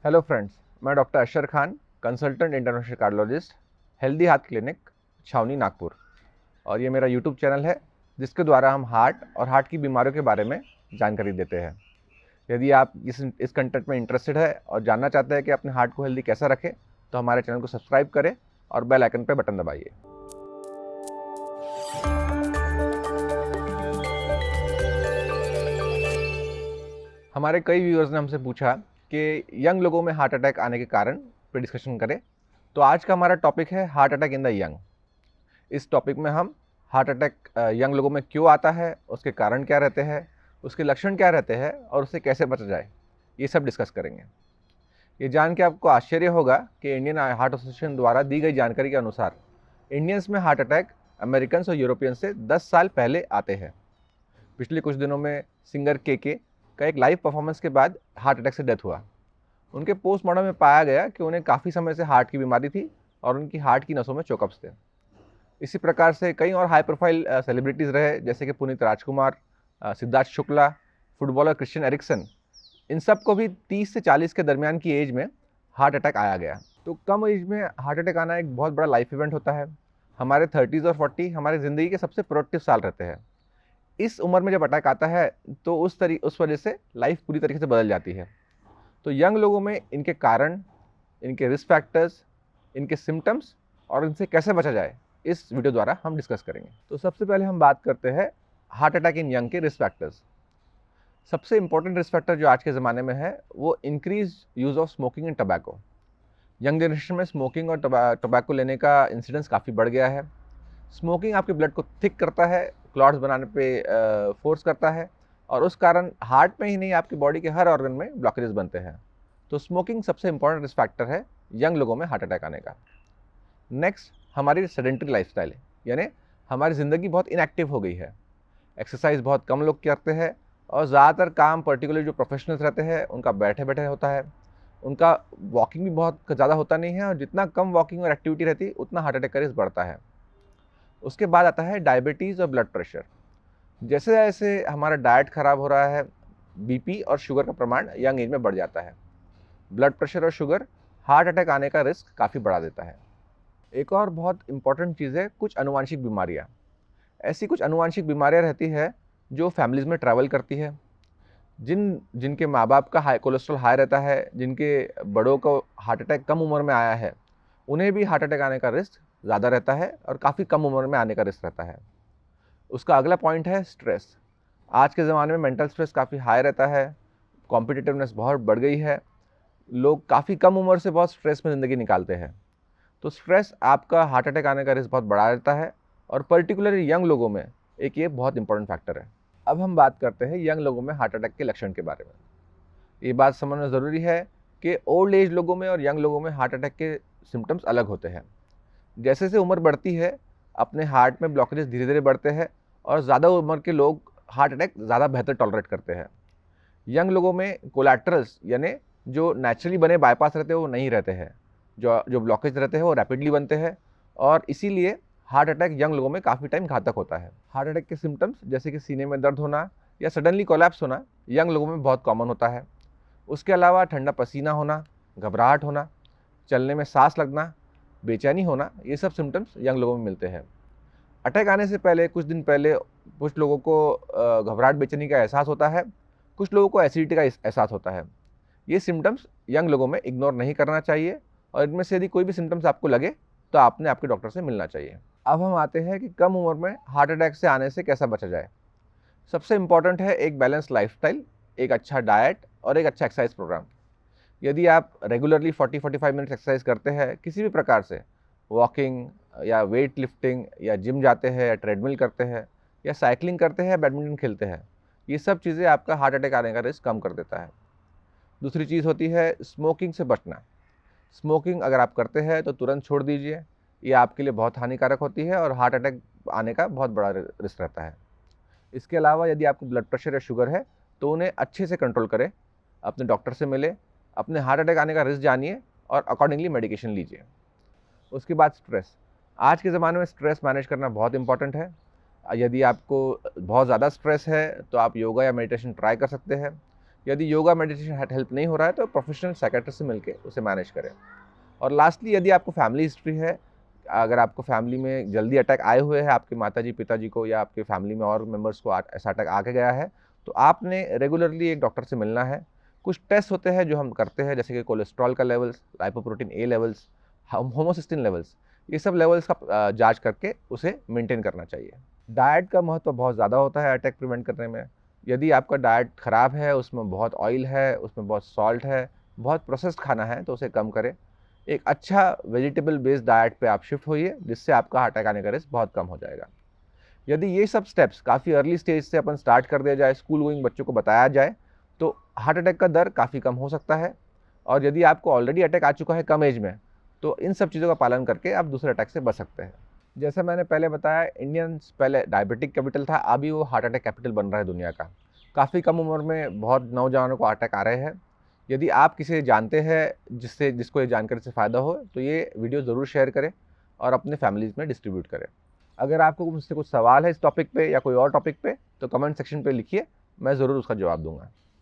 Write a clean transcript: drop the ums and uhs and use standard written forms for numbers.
Hello friends, मैं doctor Ashar Khan, consultant international cardiologist, healthy heart clinic, Chhaoni, Nagpur. और ये मेरा यूट्यूब चैनल है जिसके द्वारा हम हार्ट और हार्ट की बीमारियों के बारे में जानकारी देते हैं। यदि आप इस कंटेंट में इंटरेस्टेड है और जानना चाहते हैं कि अपने हार्ट को हेल्दी कैसा रखें, तो हमारे चैनल को सब्सक्राइब करें और बेल आइकन पर बटन दबाइए। हमारे कई व्यूअर्स ने हमसे पूछा कि यंग लोगों में हार्ट अटैक आने के कारण पे डिस्कशन करें। तो आज का हमारा टॉपिक है heart attack in the young. इस टॉपिक में हम हार्ट अटैक यंग लोगों में क्यों आता है, उसके कारण क्या रहते हैं, उसके लक्षण क्या रहते हैं और उससे कैसे बचा जाए, ये सब डिस्कस करेंगे। ये जान के आपको आश्चर्य होगा कि इंडियन हार्ट एसोसिएशन द्वारा दी गई जानकारी के अनुसार इंडियंस में हार्ट अटैक अमेरिकन और यूरोपियन से 10 साल पहले आते हैं। पिछले कुछ दिनों में सिंगर के का एक लाइव परफॉर्मेंस के बाद हार्ट अटैक से डेथ हुआ। उनके पोस्टमार्टम में पाया गया कि उन्हें काफ़ी समय से हार्ट की बीमारी थी और उनकी हार्ट की नसों में चोकअप्स थे। इसी प्रकार से कई और हाई प्रोफाइल सेलिब्रिटीज़ रहे, जैसे कि Puneet Rajkumar, Siddharth Shukla, footballer Christian Eriksen. इन सब को भी 30 से 40 के दरमियान की एज में हार्ट अटैक आया गया। तो कम एज में हार्ट अटैक आना एक बहुत बड़ा लाइफ इवेंट होता है। हमारे 30s और 40 हमारी ज़िंदगी के सबसे प्रोडक्टिव साल रहते हैं। इस उम्र में जब अटैक आता है तो उस वजह से लाइफ पूरी तरीके से बदल जाती है। तो यंग लोगों में इनके कारण, इनके रिस्क फैक्टर्स, इनके सिम्टम्स और इनसे कैसे बचा जाए, इस वीडियो द्वारा हम डिस्कस करेंगे। तो सबसे पहले हम बात करते हैं हार्ट अटैक इन यंग के रिस्क फैक्टर्स। सबसे इंपॉर्टेंट रिस्क फैक्टर जो आज के ज़माने में है वो increase use of smoking and tobacco. Young generation में स्मोकिंग और टबैको लेने का इंसिडेंस काफ़ी बढ़ गया है। स्मोकिंग आपके ब्लड को थिक करता है, क्लॉट्स बनाने पे फोर्स करता है और उस कारण हार्ट में ही नहीं आपकी बॉडी के हर ऑर्गन में ब्लॉकेजेस बनते हैं। तो स्मोकिंग सबसे इंपॉर्टेंट रिस्क फैक्टर है यंग लोगों में हार्ट अटैक आने का। नेक्स्ट, हमारी सेडेंटरी लाइफस्टाइल है, यानी हमारी ज़िंदगी बहुत इनएक्टिव हो गई है। एक्सरसाइज बहुत कम लोग करते हैं और ज़्यादातर काम, पर्टिकुलर जो प्रोफेशनल्स रहते हैं, उनका बैठे बैठे होता है। उनका वॉकिंग भी बहुत ज़्यादा होता नहीं है और जितना कम वॉकिंग और एक्टिविटी रहती उतना हार्ट अटैक का रिस्क बढ़ता है। उसके बाद आता है डायबिटीज़ और ब्लड प्रेशर। जैसे जैसे हमारा डाइट ख़राब हो रहा है, बीपी और शुगर का प्रमाण यंग एज में बढ़ जाता है। ब्लड प्रेशर और शुगर हार्ट अटैक आने का रिस्क काफ़ी बढ़ा देता है। एक और बहुत इंपॉर्टेंट चीज़ है कुछ अनुवांशिक बीमारियाँ। ऐसी कुछ अनुवांशिक बीमारियाँ रहती है जो फैमिलीज़ में ट्रैवल करती है। जिनके माँ बाप का कोलेस्ट्रॉल हाई रहता है, जिनके बड़ों को हार्ट अटैक कम उम्र में आया है, उन्हें भी हार्ट अटैक आने का रिस्क ज़्यादा रहता है और काफ़ी कम उम्र में आने का रिस्क रहता है। उसका अगला पॉइंट है स्ट्रेस। आज के ज़माने में मेंटल स्ट्रेस काफ़ी हाई रहता है, कॉम्पिटिटिवनेस बहुत बढ़ गई है, लोग काफ़ी कम उम्र से बहुत स्ट्रेस में ज़िंदगी निकालते हैं। तो स्ट्रेस आपका हार्ट अटैक आने का रिस्क बहुत बढ़ा देता है और पर्टिकुलरली यंग लोगों में एक ये बहुत इंपॉर्टेंट फैक्टर है। अब हम बात करते हैं यंग लोगों में हार्ट अटैक के लक्षण के बारे में। ये बात समझना ज़रूरी है कि ओल्ड एज लोगों में और यंग लोगों में हार्ट अटैक के सिम्टम्स अलग होते हैं। जैसे जैसे उम्र बढ़ती है, अपने हार्ट में ब्लॉकेजेस धीरे धीरे बढ़ते हैं और ज़्यादा उम्र के लोग हार्ट अटैक ज़्यादा बेहतर टॉलरेट करते हैं। यंग लोगों में कोलैटरल्स, यानी जो नेचुरली बने बाईपास रहते हैं वो नहीं रहते हैं, जो ब्लॉकेज रहते हैं वो रैपिडली बनते हैं और इसीलिए हार्ट अटैक यंग लोगों में काफ़ी टाइम घातक होता है। हार्ट अटैक के सिम्टम्स जैसे कि सीने में दर्द होना या सडनली कोलैप्स होना यंग लोगों में बहुत कॉमन होता है। उसके अलावा ठंडा पसीना होना, घबराहट होना, चलने में सांस लगना, बेचैनी होना, ये सब सिम्टम्स यंग लोगों में मिलते हैं। अटैक आने से पहले कुछ दिन पहले कुछ लोगों को घबराहट, बेचैनी का एहसास होता है, कुछ लोगों को एसिडिटी का एहसास होता है। ये सिम्टम्स यंग लोगों में इग्नोर नहीं करना चाहिए और इनमें से यदि कोई भी सिम्टम्स आपको लगे तो आपने आपके डॉक्टर से मिलना चाहिए। अब हम आते हैं कि कम उम्र में हार्ट अटैक से आने से कैसा बचा जाए। सबसे इम्पॉर्टेंट है एक बैलेंस लाइफस्टाइल, एक अच्छा डाइट और एक अच्छा एक्सरसाइज प्रोग्राम। यदि आप रेगुलरली 40-45 मिनट्स एक्सरसाइज करते हैं किसी भी प्रकार से, वॉकिंग या वेट लिफ्टिंग या जिम जाते हैं या ट्रेडमिल करते हैं या साइकिलिंग करते हैं या बैडमिंटन खेलते हैं, ये सब चीज़ें आपका हार्ट अटैक आने का रिस्क कम कर देता है। दूसरी चीज़ होती है स्मोकिंग से बचना। स्मोकिंग अगर आप करते हैं तो तुरंत छोड़ दीजिए, ये आपके लिए बहुत हानिकारक होती है और हार्ट अटैक आने का बहुत बड़ा रिस्क रहता है। इसके अलावा यदि आपको ब्लड प्रेशर या शुगर है तो उन्हें अच्छे से कंट्रोल करें, अपने डॉक्टर से मिले, अपने हार्ट अटैक आने का रिस्क जानिए और अकॉर्डिंगली मेडिकेशन लीजिए। उसके बाद स्ट्रेस। आज के ज़माने में स्ट्रेस मैनेज करना बहुत इंपॉर्टेंट है। यदि आपको बहुत ज़्यादा स्ट्रेस है तो आप योगा या मेडिटेशन ट्राई कर सकते हैं। यदि योगा मेडिटेशन हेल्प नहीं हो रहा है तो प्रोफेशनल साइकियाट्रिस्ट से मिलकर उसे मैनेज करें। और लास्टली, यदि आपको फैमिली हिस्ट्री है, अगर आपको फैमिली में जल्दी अटैक आए हुए हैं, आपके माताजी पिताजी को या आपके फैमिली में और मेंबर्स को ऐसा अटैक आके गया है, तो आपने रेगुलरली एक डॉक्टर से मिलना है। कुछ टेस्ट होते हैं जो हम करते हैं, जैसे कि कोलेस्ट्रॉल का levels, lipoprotein A levels, homocysteine levels, ये सब लेवल्स का जांच करके उसे मेंटेन करना चाहिए। डाइट का महत्व बहुत ज़्यादा होता है अटैक प्रिवेंट करने में। यदि आपका डाइट ख़राब है, उसमें बहुत ऑयल है, उसमें बहुत सॉल्ट है, बहुत प्रोसेस्ड खाना है, तो उसे कम करें। एक अच्छा वेजिटेबल बेस्ड डाइट पे आप शिफ्ट होइए, जिससे आपका हार्ट अटैक आने का रिस्क बहुत कम हो जाएगा। यदि ये सब स्टेप्स काफ़ी अर्ली स्टेज से अपन स्टार्ट कर दिया जाए, स्कूल गोइंग बच्चों को बताया जाए, तो हार्ट अटैक का दर काफ़ी कम हो सकता है। और यदि आपको ऑलरेडी अटैक आ चुका है कम एज में, तो इन सब चीज़ों का पालन करके आप दूसरे अटैक से बच सकते हैं। जैसे मैंने पहले बताया, इंडियंस पहले डायबिटिक कैपिटल था, अभी वो हार्ट अटैक कैपिटल बन रहा है दुनिया का। काफ़ी कम उम्र में बहुत नौजवानों को अटैक आ रहे हैं। यदि आप किसी जानते हैं जिसको ये जानकारी से फ़ायदा हो, तो ये वीडियो ज़रूर शेयर करें और अपने फैमिलीज़ में डिस्ट्रीब्यूट करें। अगर आपको मुझसे कुछ सवाल है इस टॉपिक पे या कोई और टॉपिक पे, तो कमेंट सेक्शन पे लिखिए, मैं ज़रूर उसका जवाब दूंगा।